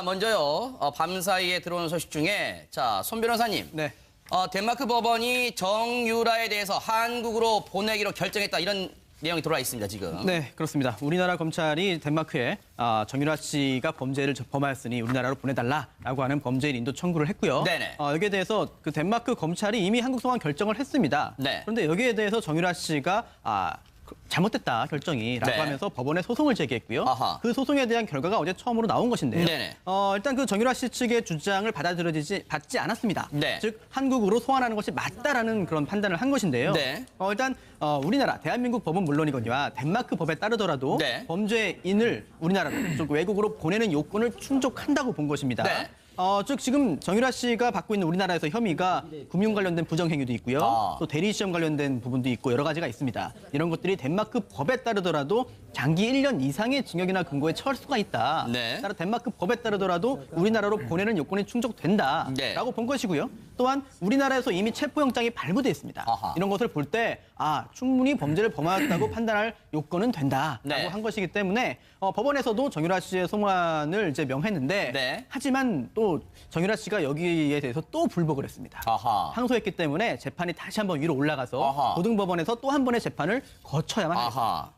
먼저요. 밤사이에 들어오는 소식 중에 손 변호사님. 네. 덴마크 법원이 정유라에 대해서 한국으로 보내기로 결정했다. 이런 내용이 들어와 있습니다, 지금. 네, 그렇습니다. 우리나라 검찰이 덴마크에 정유라 씨가 범죄를 범하였으니 우리나라로 보내달라라고 하는 범죄인 인도 청구를 했고요. 네네. 여기에 대해서 그 덴마크 검찰이 이미 한국 송환 결정을 했습니다. 네. 그런데 여기에 대해서 정유라 씨가 잘못됐다 결정이라고 네. 하면서 법원에 소송을 제기했고요. 아하. 그 소송에 대한 결과가 어제 처음으로 나온 것인데요. 네네. 일단 그 정유라 씨 측의 주장을 받지 않았습니다. 네. 즉 한국으로 소환하는 것이 맞다라는 그런 판단을 한 것인데요. 네. 일단 우리나라 대한민국 법은 물론이거니와 덴마크 법에 따르더라도 네. 범죄인을 우리나라로 즉 외국으로 보내는 요건을 충족한다고 본 것입니다. 네. 즉 지금 정유라 씨가 받고 있는 우리나라에서 혐의가 금융 관련된 부정행위도 있고요. 또 대리 시험 관련된 부분도 있고 여러 가지가 있습니다. 이런 것들이 덴마크 법에 따르더라도 장기 1년 이상의 징역이나 금고에 처할 수가 있다. 네. 따라 덴마크 법에 따르더라도 우리나라로 보내는 요건이 충족된다라고 네. 본 것이고요. 또한 우리나라에서 이미 체포영장이 발부돼 있습니다. 아하. 이런 것을 볼 때 충분히 범죄를 범하였다고 판단할 요건은 된다라고 네. 한 것이기 때문에 법원에서도 정유라 씨의 송환을 이제 명했는데 네. 하지만 또 정유라 씨가 여기에 대해서 또 불복을 했습니다. 아하. 항소했기 때문에 재판이 다시 한번 위로 올라가서 아하. 고등법원에서 또 한 번의 재판을 거쳐야만 합니다. 아하.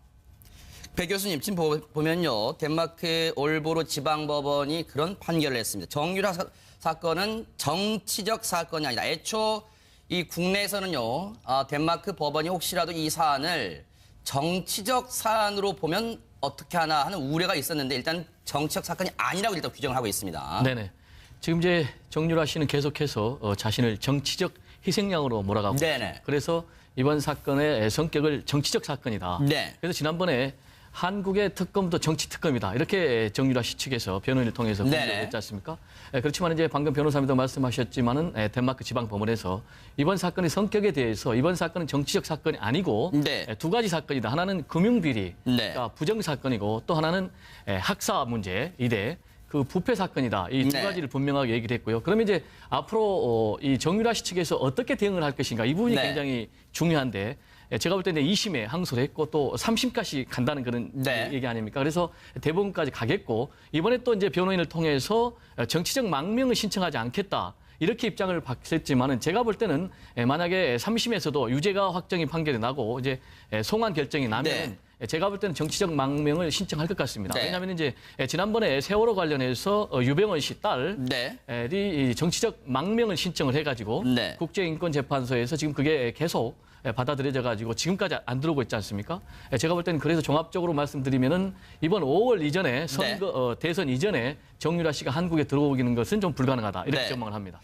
배 교수님, 지금 보면요. 덴마크 올보르 지방법원이 그런 판결을 했습니다. 정유라 사건은 정치적 사건이 아니다. 애초 이 국내에서는요. 덴마크 법원이 혹시라도 이 사안을 정치적 사안으로 보면 어떻게 하나 하는 우려가 있었는데 일단 정치적 사건이 아니라고 일단 규정을 하고 있습니다. 네네. 지금 이제 정유라 씨는 계속해서 자신을 정치적 희생양으로 몰아가고 네네. 그래서 이번 사건의 성격을 정치적 사건이다. 네. 그래서 지난번에 한국의 특검도 정치 특검이다. 이렇게 정유라 씨 측에서 변호인을 통해서 공격을 했지 않습니까? 그렇지만 이제 방금 변호사님도 말씀하셨지만은 덴마크 지방법원에서 이번 사건의 성격에 대해서 이번 사건은 정치적 사건이 아니고 네. 두 가지 사건이다. 하나는 금융비리, 네. 그러니까 부정 사건이고 또 하나는 학사 문제 이대. 그 부패 사건이다. 이 두 네. 가지를 분명하게 얘기를 했고요. 그러면 이제 앞으로 이 정유라 씨 측에서 어떻게 대응을 할 것인가 이 부분이 네. 굉장히 중요한데 제가 볼 때는 2심에 항소를 했고 또 3심까지 간다는 그런 네. 얘기 아닙니까? 그래서 대법원까지 가겠고 이번에 또 이제 변호인을 통해서 정치적 망명을 신청하지 않겠다. 이렇게 입장을 밝혔지만은 제가 볼 때는 만약에 3심에서도 유죄가 확정이 판결이 나고 이제 송환 결정이 나면 네. 제가 볼 때는 정치적 망명을 신청할 것 같습니다. 네. 왜냐하면 이제 지난번에 세월호 관련해서 유병헌 씨 딸이 네. 정치적 망명을 신청을 해가지고 네. 국제인권재판소에서 지금 그게 계속 받아들여져 가지고 지금까지 안 들어오고 있지 않습니까? 제가 볼 때는 그래서 종합적으로 말씀드리면은 이번 5월 이전에 선거 대선 이전에 정유라 씨가 한국에 들어오기는 것은 좀 불가능하다 이렇게 네. 전망을 합니다.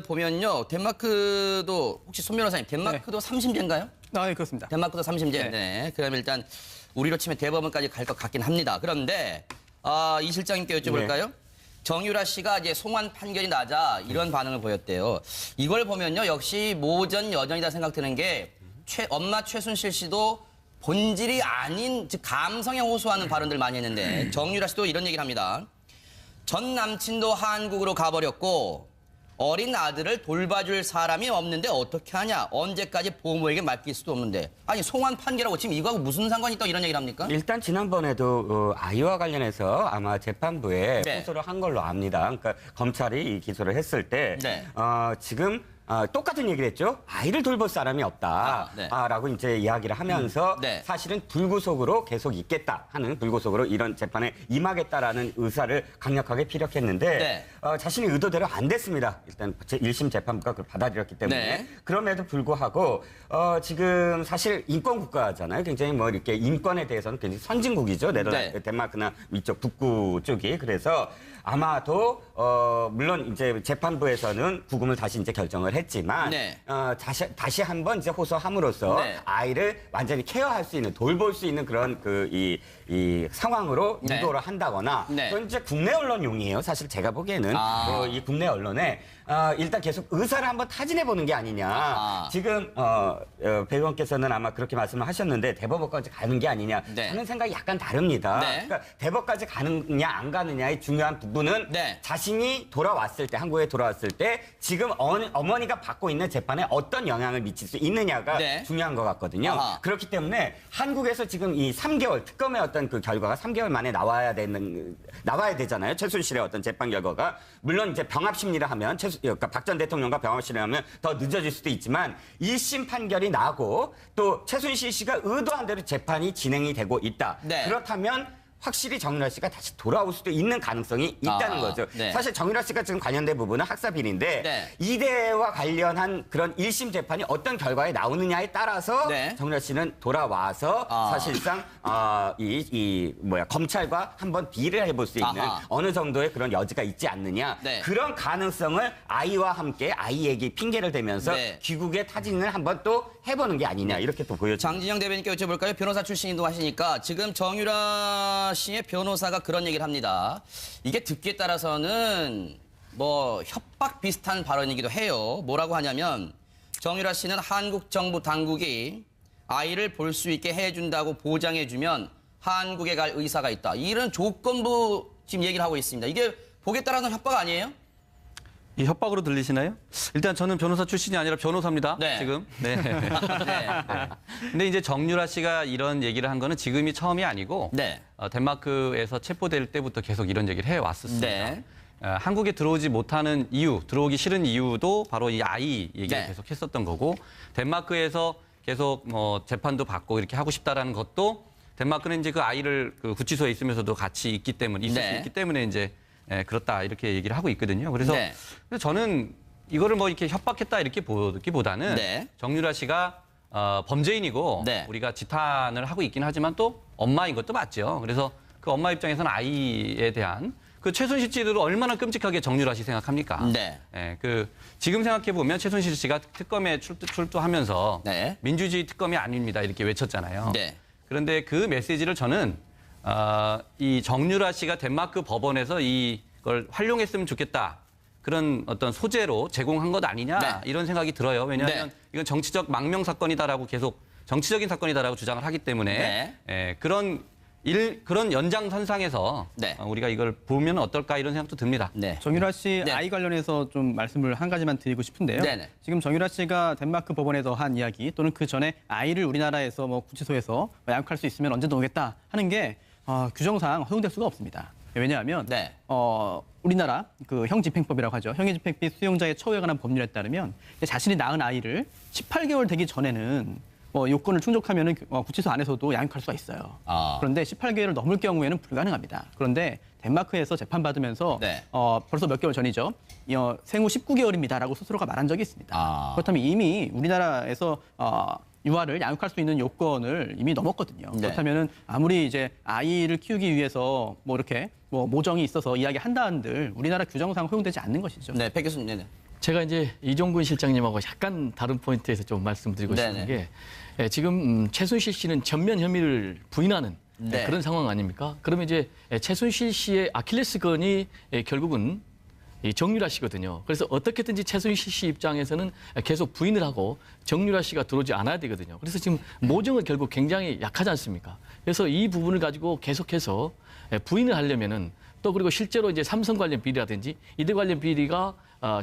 보면요. 덴마크도 혹시 손 변호사님 덴마크도 3심제인가요? 네, 그렇습니다. 덴마크도 3심제. 네. 그러면 일단 우리로 치면 대법원까지 갈 것 같긴 합니다. 그런데 이 실장님께 여쭤볼까요? 정유라 씨가 이제 송환 판결이 나자 이런 반응을 보였대요. 이걸 보면요. 역시 모전 여전이다 생각드는 게 엄마 최순실 씨도 본질이 아닌 즉 감성에 호소하는 발언들 많이 했는데 정유라 씨도 이런 얘기를 합니다. 전 남친도 한국으로 가버렸고 어린 아들을 돌봐줄 사람이 없는데 어떻게 하냐. 언제까지 보모에게 맡길 수도 없는데. 아니 송환 판결하고 지금 이거하고 무슨 상관이 있다고 이런 얘기를 합니까? 일단 지난번에도 아이와 관련해서 아마 재판부에 네. 호소를 한 걸로 압니다. 그러니까 검찰이 이 기소를 했을 때 네. 지금 똑같은 얘기를 했죠. 아이를 돌볼 사람이 없다. 네. 라고 이제 이야기를 하면서 네. 사실은 불구속으로 계속 있겠다 하는 불구속으로 이런 재판에 임하겠다라는 의사를 강력하게 피력했는데 네. 자신의 의도대로 안 됐습니다. 일단 1심 재판부가 그걸 받아들였기 때문에 네. 그럼에도 불구하고 지금 사실 인권 국가잖아요. 굉장히 뭐 이렇게 인권에 대해서는 굉장히 선진국이죠. 네덜란드, 네. 덴마크나 이쪽 북부 쪽이. 그래서 아마도 물론 이제 재판부에서는 구금을 다시 이제 결정을 했지만 네. 다시 한번 이제 호소함으로써 네. 아이를 완전히 케어할 수 있는 돌볼 수 있는 그런 이 상황으로 네. 유도를 한다거나 네. 그건 이제 국내 언론용이에요. 사실 제가 보기에는 이 국내 언론에 일단 계속 의사를 한번 타진해 보는 게 아니냐. 지금 배 의원께서는 아마 그렇게 말씀을 하셨는데 대법원까지 가는 게 아니냐 네. 하는 생각이 약간 다릅니다. 네. 그러니까 대법까지 가느냐 안 가느냐의 중요한 부분은 네. 자신이 돌아왔을 때 한국에 돌아왔을 때 지금 어머니가 받고 있는 재판에 어떤 영향을 미칠 수 있느냐가 네. 중요한 것 같거든요. 아하. 그렇기 때문에 한국에서 지금 이 3개월 특검의 어떤 어떤 그 결과가 3개월 만에 나와야 되잖아요. 최순실의 어떤 재판 결과가. 물론 이제 병합 심리를 하면 그러니까 박 전 대통령과 병합 심리를 하면 더 늦어질 수도 있지만 1심 판결이 나고 또 최순실 씨가 의도한 대로 재판이 진행이 되고 있다. 네. 그렇다면 확실히 정유라 씨가 다시 돌아올 수도 있는 가능성이 있다는 거죠. 네. 사실 정유라 씨가 지금 관련된 부분은 학사 비리인데 네. 이대와 관련한 그런 1심 재판이 어떤 결과에 나오느냐에 따라서 네. 정유라 씨는 돌아와서 사실상 검찰과 한번 딜을 해볼 수 있는 어느 정도의 그런 여지가 있지 않느냐. 네. 그런 가능성을 아이와 함께 아이에게 핑계를 대면서 네. 귀국의 타진을 한번 또 해보는 게 아니냐 이렇게 또 보여집니다. 장진영 대변인께 여쭤볼까요? 변호사 출신이기도 하시니까 지금 정유라 씨의 변호사가 그런 얘기를 합니다. 이게 듣기에 따라서는 뭐 협박 비슷한 발언이기도 해요. 뭐라고 하냐면 정유라 씨는 한국 정부 당국이 아이를 볼 수 있게 해준다고 보장해주면 한국에 갈 의사가 있다. 이런 조건부 지금 얘기를 하고 있습니다. 이게 보기에 따라서는 협박 아니에요? 이 협박으로 들리시나요? 일단 저는 변호사 출신이 아니라 변호사입니다. 네. 지금. 네. 네. 근데 이제 정유라 씨가 이런 얘기를 한 거는 지금이 처음이 아니고 네. 덴마크에서 체포될 때부터 계속 이런 얘기를 해왔었습니다. 네. 한국에 들어오지 못하는 이유, 들어오기 싫은 이유도 바로 이 아이 얘기를 네. 계속 했었던 거고 덴마크에서 계속 재판도 받고 이렇게 하고 싶다라는 것도 덴마크는 이제 그 아이를 그 구치소에 있으면서도 같이 있을 네. 수 있기 때문에 이제 그렇다 이렇게 얘기를 하고 있거든요. 그래서 네. 저는 이거를 뭐 이렇게 협박했다 이렇게 보기보다는 네. 정유라 씨가 범죄인이고 네. 우리가 지탄을 하고 있긴 하지만 또 엄마인 것도 맞죠. 그래서 그 엄마 입장에서는 아이에 대한 그 최순실 씨도 얼마나 끔찍하게 정유라 씨 생각합니까? 네. 지금 생각해 보면 최순실 씨가 특검에 출두하면서 네. 민주주의 특검이 아닙니다 이렇게 외쳤잖아요. 네. 그런데 그 메시지를 저는 이 정유라 씨가 덴마크 법원에서 이걸 활용했으면 좋겠다. 그런 어떤 소재로 제공한 것 아니냐 네. 이런 생각이 들어요. 왜냐하면 이건 정치적 망명 사건이다라고 계속 정치적인 사건이다라고 주장을 하기 때문에 그런 연장선상에서 네. 우리가 이걸 보면 어떨까 이런 생각도 듭니다. 네. 정유라 씨 네. 아이 관련해서 좀 말씀을 한 가지만 드리고 싶은데요. 네네. 지금 정유라 씨가 덴마크 법원에서 한 이야기 또는 그 전에 아이를 우리나라에서 뭐 구치소에서 양육할 수 있으면 언제든 오겠다 하는 게 규정상 허용될 수가 없습니다. 왜냐하면 네. 우리나라 그 형집행법이라고 하죠. 형의집행 및 수용자의 처우에 관한 법률에 따르면 자신이 낳은 아이를 18개월 되기 전에는 요건을 충족하면 구치소 안에서도 양육할 수가 있어요. 그런데 18개월을 넘을 경우에는 불가능합니다. 그런데 덴마크에서 재판받으면서 네. 벌써 몇 개월 전이죠. 생후 19개월입니다라고 스스로가 말한 적이 있습니다. 그렇다면 이미 우리나라에서 유아를 양육할 수 있는 요건을 이미 넘었거든요. 네. 그렇다면 아무리 이제 아이를 키우기 위해서 이렇게 모정이 있어서 이야기한다 한들 우리나라 규정상 허용되지 않는 것이죠. 네, 백 교수님. 네네. 제가 이제 이종근 실장님하고 약간 다른 포인트에서 좀 말씀드리고 네네. 싶은 게 지금 최순실 씨는 전면 혐의를 부인하는 네. 그런 상황 아닙니까? 그러면 이제 최순실 씨의 아킬레스건이 결국은 이 정유라 씨거든요. 그래서 어떻게든지 최순실 씨 입장에서는 계속 부인을 하고 정유라 씨가 들어오지 않아야 되거든요. 그래서 지금 모정은 결국 굉장히 약하지 않습니까? 그래서 이 부분을 가지고 계속해서 부인을 하려면은 또 그리고 실제로 이제 삼성 관련 비리라든지 이대 관련 비리가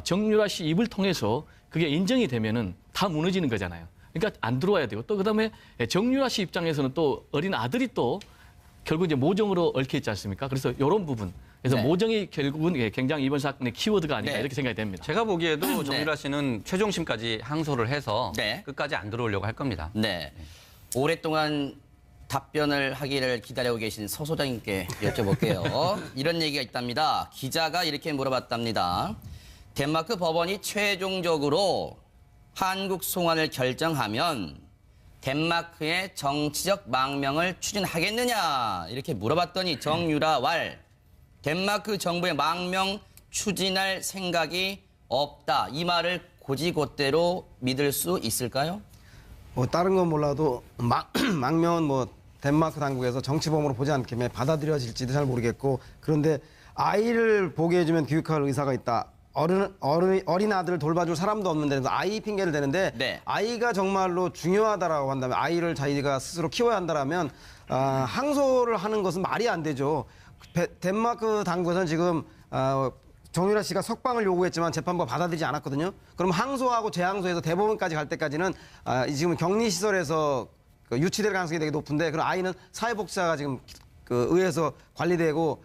정유라 씨 입을 통해서 그게 인정이 되면은 다 무너지는 거잖아요. 그러니까 안 들어와야 되고 또 그다음에 정유라 씨 입장에서는 또 어린 아들이 또 결국 이제 모정으로 얽혀 있지 않습니까? 그래서 이런 부분. 그래서 네. 모정이 결국은 굉장히 이번 사건의 키워드가 아닌가 네. 이렇게 생각이 됩니다. 제가 보기에도 정유라 씨는 최종심까지 항소를 해서 네. 끝까지 안 들어오려고 할 겁니다. 네. 오랫동안 답변을 하기를 기다리고 계신 서 소장님께 여쭤볼게요. 이런 얘기가 있답니다. 기자가 이렇게 물어봤답니다. 덴마크 법원이 최종적으로 한국 송환을 결정하면 덴마크의 정치적 망명을 추진하겠느냐 이렇게 물어봤더니 정유라 왈 덴마크 정부의 망명 추진할 생각이 없다. 이 말을 곧이곧대로 믿을 수 있을까요? 다른 건 몰라도 망명은 덴마크 당국에서 정치범으로 보지 않기 때문에 받아들여질지도 잘 모르겠고 그런데 아이를 보게 해주면 교육할 의사가 있다. 어린 아들을 돌봐줄 사람도 없는데 아이 핑계를 대는데 네. 아이가 정말로 중요하다라고 한다면 아이를 자기가 스스로 키워야 한다라면 항소를 하는 것은 말이 안 되죠. 덴마크 당국에서는 지금 정유라 씨가 석방을 요구했지만 재판부가 받아들이지 않았거든요. 그럼 항소하고 재항소해서 대법원까지 갈 때까지는 지금 격리시설에서 유치될 가능성이 되게 높은데 그럼 아이는 사회복지사가 지금 그 의회에서 관리되고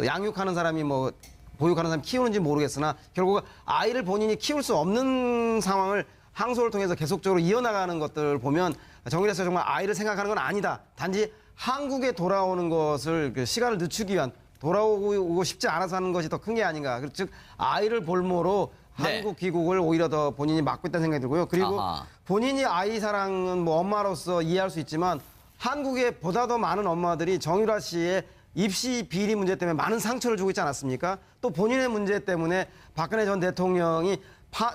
양육하는 사람이 뭐 보육하는 사람이 키우는지 모르겠으나 결국 아이를 본인이 키울 수 없는 상황을 항소를 통해서 계속적으로 이어나가는 것들을 보면 정유라 씨가 정말 아이를 생각하는 건 아니다. 단지 한국에 돌아오는 것을 그 시간을 늦추기 위한 돌아오고 싶지 않아서 하는 것이 더 큰 게 아닌가. 즉 아이를 볼모로 네. 한국 귀국을 오히려 더 본인이 막고 있다는 생각이 들고요. 그리고 아하. 본인이 아이 사랑은 뭐 엄마로서 이해할 수 있지만 한국에 보다 더 많은 엄마들이 정유라 씨의 입시 비리 문제 때문에 많은 상처를 주고 있지 않았습니까? 또 본인의 문제 때문에 박근혜 전 대통령이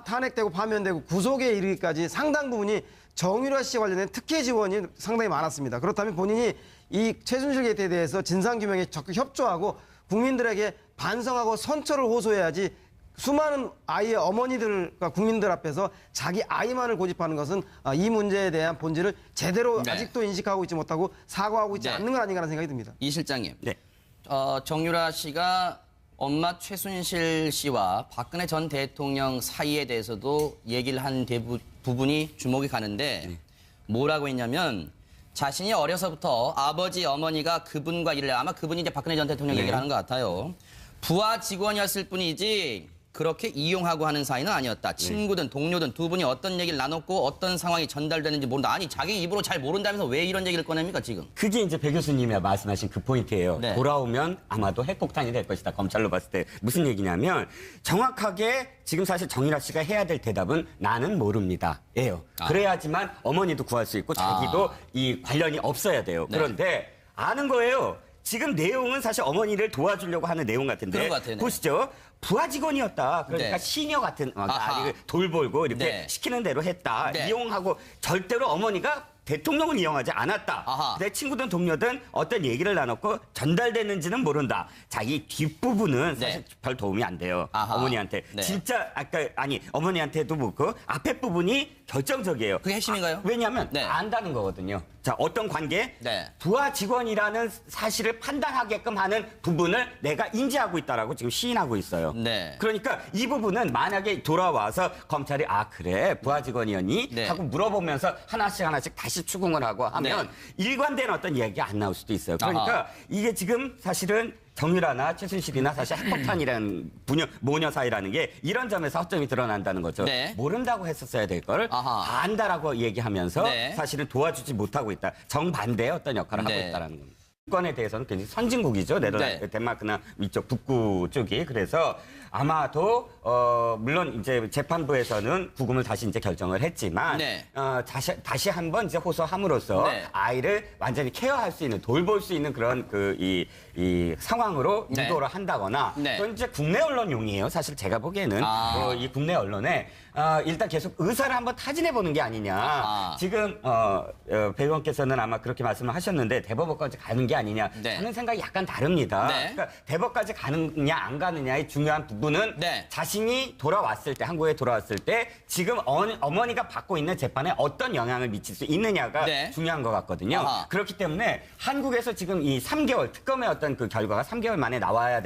탄핵되고 파면되고 구속에 이르기까지 상당 부분이 정유라 씨 관련된 특혜 지원이 상당히 많았습니다. 그렇다면 본인이 이 최순실 게이트에 대해서 진상규명에 적극 협조하고 국민들에게 반성하고 선처를 호소해야지 수많은 아이의 어머니들과 국민들 앞에서 자기 아이만을 고집하는 것은 이 문제에 대한 본질을 제대로 네. 아직도 인식하고 있지 못하고 사과하고 있지 네. 않는 건 아닌가라는 생각이 듭니다. 이 실장님. 네. 정유라 씨가 엄마 최순실 씨와 박근혜 전 대통령 사이에 대해서도 얘기를 한 부분이 주목이 가는데 뭐라고 했냐면 자신이 어려서부터 아버지, 어머니가 그분과 일을 아마 그분이 이제 박근혜 전 대통령 얘기를 하는 것 같아요. 부하 직원이었을 뿐이지 그렇게 이용하고 하는 사이는 아니었다. 친구든 동료든 두 분이 어떤 얘기를 나눴고 어떤 상황이 전달되는지 모른다. 아니 자기 입으로 잘 모른다면서 왜 이런 얘기를 꺼냅니까 지금? 그게 이제 배 교수님이 말씀하신 그 포인트예요. 네. 돌아오면 아마도 핵폭탄이 될 것이다. 검찰로 봤을 때 무슨 얘기냐면 정확하게 지금 사실 정유라 씨가 해야 될 대답은 나는 모릅니다. 예요. 그래야지만 어머니도 구할 수 있고 자기도 이 관련이 없어야 돼요. 네. 그런데 아는 거예요. 지금 내용은 사실 어머니를 도와주려고 하는 내용 같은데 그런 것 같아요, 네. 보시죠. 부하 직원이었다. 그러니까 네. 시녀 같은 아하. 아직을 돌보고 이렇게 네. 시키는 대로 했다. 네. 이용하고 절대로 어머니가 대통령을 이용하지 않았다. 아하. 내 친구든 동료든 어떤 얘기를 나눴고 전달됐는지는 모른다. 자기 뒷부분은 네. 사실 별 도움이 안 돼요. 아하. 어머니한테. 네. 진짜 어머니한테도 묻고 앞에 부분이 결정적이에요. 그게 핵심인가요? 왜냐하면 네. 안다는 거거든요. 자, 어떤 관계? 네. 부하 직원이라는 사실을 판단하게끔 하는 부분을 내가 인지하고 있다라고 지금 시인하고 있어요. 네. 그러니까 이 부분은 만약에 돌아와서 검찰이 그래 부하 직원이었니? 네. 하고 물어보면서 하나씩 다시 추궁을 하고 하면 일관된 어떤 이야기가 안 나올 수도 있어요. 그러니까 아하. 이게 지금 사실은 정유라나 최순실이나 사실 핵폭탄이라는 모녀 사이라는 게 이런 점에서 허점이 드러난다는 거죠. 네. 모른다고 했었어야 될 걸 아하. 안다라고 얘기하면서 네. 사실은 도와주지 못하고 있다. 정반대의 어떤 역할을 네. 하고 있다는 겁니다. 건에 대해서는 굉장히 선진국이죠. 네덜란드, 네. 덴마크나 이쪽 북구 쪽이. 그래서 아마도 물론 이제 재판부에서는 구금을 다시 이제 결정을 했지만 네. 다시 한번 이제 호소함으로써 네. 아이를 완전히 케어할 수 있는 돌볼 수 있는 그런 이 상황으로 네. 유도를 한다거나 네. 그건 이제 국내 언론용이에요. 사실 제가 보기에는 이 국내 언론에 일단 계속 의사를 한번 타진해 보는 게 아니냐. 지금 배 의원께서는 아마 그렇게 말씀을 하셨는데 대법원까지 가는 게 아니냐 네. 하는 생각이 약간 다릅니다. 네. 그러니까 대법까지 가느냐 안 가느냐의 중요한 부분은 네. 자신이 돌아왔을 때 한국에 돌아왔을 때 지금 어머니가 받고 있는 재판에 어떤 영향을 미칠 수 있느냐가 네. 중요한 것 같거든요. 아하. 그렇기 때문에 한국에서 지금 이 3개월 특검의 어떤 그 결과가 3개월 만에 나와야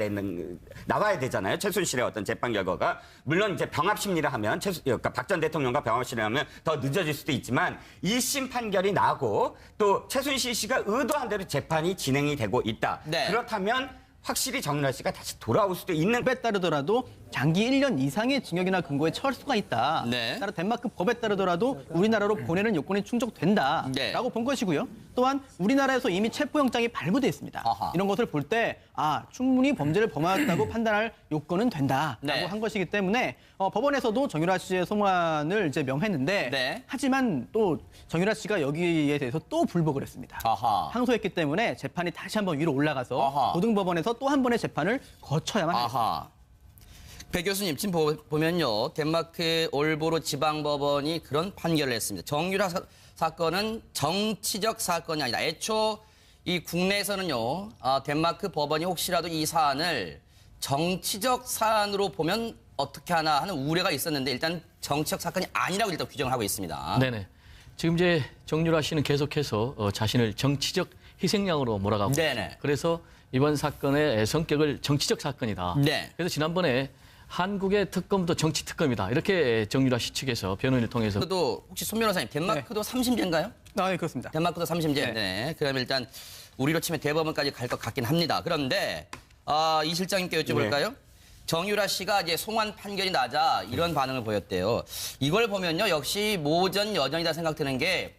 되잖아요. 최순실의 어떤 재판 결과가 물론 이제 병합 심리를 하면 그러니까 박 전 대통령과 병합 심리를 하면 더 늦어질 수도 있지만 1심 판결이 나고 또 최순실 씨가 의도한 대로 재판이 진행이 되고 있다. 네. 그렇다면 확실히 정유라 씨가 다시 돌아올 수도 있는 법에 따르더라도 장기 1년 이상의 징역이나 근고에 처할 수가 있다. 네. 따라 덴마크 법에 따르더라도 우리나라로 보내는 요건이 충족된다라고 네. 본 것이고요. 또한 우리나라에서 이미 체포영장이 발부돼 있습니다. 아하. 이런 것을 볼 때 충분히 범죄를 범하였다고 판단할 요건은 된다라고 네. 한 것이기 때문에 법원에서도 정유라 씨의 송환을 이제 명했는데 네. 하지만 또 정유라 씨가 여기에 대해서 또 불복을 했습니다. 아하. 항소했기 때문에 재판이 다시 한번 위로 올라가서 아하. 고등법원에서 또 한 번의 재판을 거쳐야만 합니다. 아하. 배 교수님 지금 보면요. 덴마크 올보로 지방법원이 그런 판결을 했습니다. 정유라 사건은 정치적 사건이 아니다. 애초 이 국내에서는요. 덴마크 법원이 혹시라도 이 사안을 정치적 사안으로 보면 어떻게 하나 하는 우려가 있었는데 일단 정치적 사건이 아니라고 일단 규정을 하고 있습니다. 네네. 지금 이제 정유라 씨는 계속해서 자신을 정치적 희생양으로 몰아가고 네네. 그래서 이번 사건의 성격을 정치적 사건이다. 네. 그래서 지난번에 한국의 특검도 정치 특검이다. 이렇게 정유라 씨 측에서 변호인을 통해서 또 혹시 손 변호사님 덴마크도 3심제인가요? 네, 그렇습니다. 덴마크도 3심제. 네. 그럼 일단 우리로 치면 대법원까지 갈 것 같긴 합니다. 그런데 이 실장님께 여쭤볼까요? 정유라 씨가 이제 송환 판결이 나자 이런 반응을 보였대요. 이걸 보면요, 역시 모전 여전이다 생각드는 게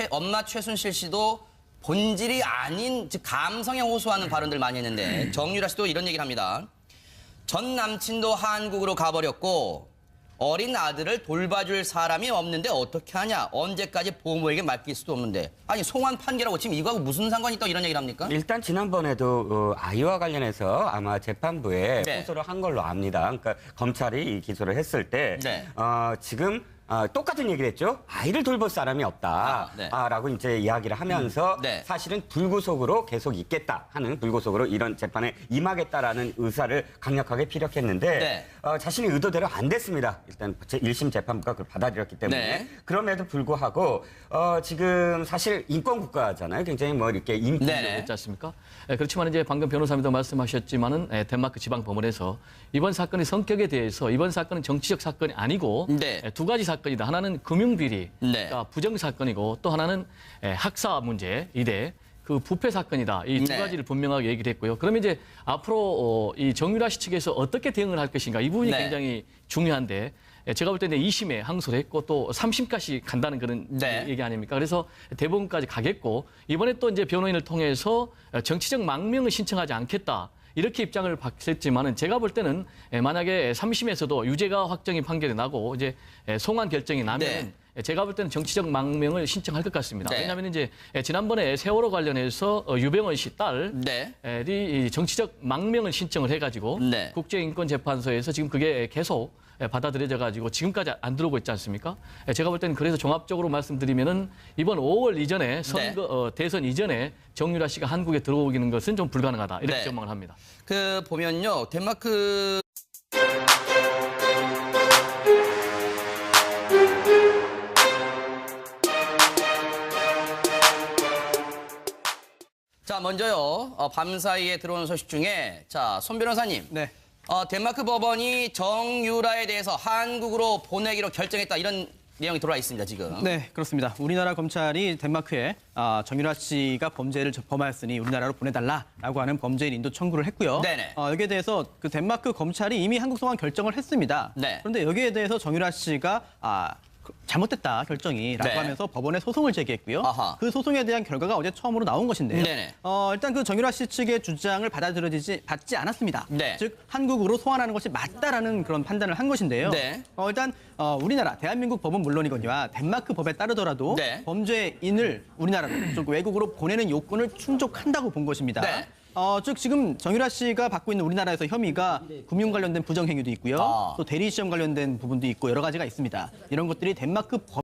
엄마 최순실 씨도 본질이 아닌 즉 감성에 호소하는 발언들 많이 했는데 정유라 씨도 이런 얘기를 합니다. 전 남친도 한국으로 가버렸고 어린 아들을 돌봐줄 사람이 없는데 어떻게 하냐. 언제까지 보모에게 맡길 수도 없는데. 아니 송환 판결하고 지금 이거하고 무슨 상관이 또 이런 얘기를 합니까? 일단 지난번에도 아이와 관련해서 아마 재판부에 네. 호소를 한 걸로 압니다. 그러니까 검찰이 이 기소를 했을 때 네. 지금 똑같은 얘기를 했죠. 아이를 돌볼 사람이 없다. 네. 라고 이제 이야기를 하면서 네. 사실은 불구속으로 계속 있겠다 하는 불구속으로 이런 재판에 임하겠다라는 의사를 강력하게 피력했는데 네. 자신의 의도대로 안 됐습니다. 일단 제1심 재판부가 그걸 받아들였기 때문에 네. 그럼에도 불구하고 지금 사실 인권 국가잖아요. 굉장히 뭐 이렇게 인권 네네. 있지 않습니까? 그렇지만 이제 방금 변호사님도 말씀하셨지만은 덴마크 지방법원에서 이번 사건의 성격에 대해서 이번 사건은 정치적 사건이 아니고 네. 두 가지 사건이다. 하나는 금융비리, 네. 그러니까 부정 사건이고 또 하나는 학사 문제, 이대 그 부패 사건이다. 이 두 네. 가지를 분명하게 얘기를 했고요. 그러면 이제 앞으로 이 정유라 씨 측에서 어떻게 대응을 할 것인가 이 부분이 네. 굉장히 중요한데 제가 볼 때는 2심에 항소를 했고 또 3심까지 간다는 그런 네. 얘기 아닙니까? 그래서 대법원까지 가겠고 이번에 또 이제 변호인을 통해서 정치적 망명을 신청하지 않겠다. 이렇게 입장을 밝혔지만은 제가 볼 때는 만약에 3심에서도 유죄가 확정이 판결이 나고 이제 송환 결정이 나면 제가 볼 때는 정치적 망명을 신청할 것 같습니다. 네. 왜냐하면 이제 지난번에 세월호 관련해서 유병헌 씨 딸이 네. 정치적 망명을 신청을 해가지고 네. 국제인권재판소에서 지금 그게 계속 받아들여져 가지고 지금까지 안 들어오고 있지 않습니까? 제가 볼 때는 그래서 종합적으로 말씀드리면은 이번 5월 이전에 선거 대선 이전에 정유라 씨가 한국에 들어오기는 것은 좀 불가능하다 이렇게 네. 전망을 합니다. 그 보면요, 덴마크 자, 먼저요, 밤사이에 들어오는 소식 중에, 자, 손 변호사님. 네. 덴마크 법원이 정유라에 대해서 한국으로 보내기로 결정했다. 이런 내용이 들어와 있습니다, 지금. 네, 그렇습니다. 우리나라 검찰이 덴마크에 정유라 씨가 범죄를 범하였으니 우리나라로 보내달라라고 하는 범죄인 인도 청구를 했고요. 네네. 여기에 대해서 그 덴마크 검찰이 이미 한국 송환 결정을 했습니다. 네. 그런데 여기에 대해서 정유라 씨가 잘못됐다 결정이라고 네. 하면서 법원에 소송을 제기했고요. 아하. 그 소송에 대한 결과가 어제 처음으로 나온 것인데요. 네네. 일단 그 정유라 씨 측의 주장을 받지 않았습니다. 네. 즉 한국으로 소환하는 것이 맞다라는 그런 판단을 한 것인데요. 네. 일단 우리나라 대한민국 법은 물론이거니와 덴마크 법에 따르더라도 네. 범죄인을 우리나라로 즉 외국으로 보내는 요건을 충족한다고 본 것입니다. 네. 즉 지금 정유라 씨가 받고 있는 우리나라에서 혐의가 금융 관련된 부정 행위도 있고요. 또 대리 시험 관련된 부분도 있고 여러 가지가 있습니다. 이런 것들이 덴마크 법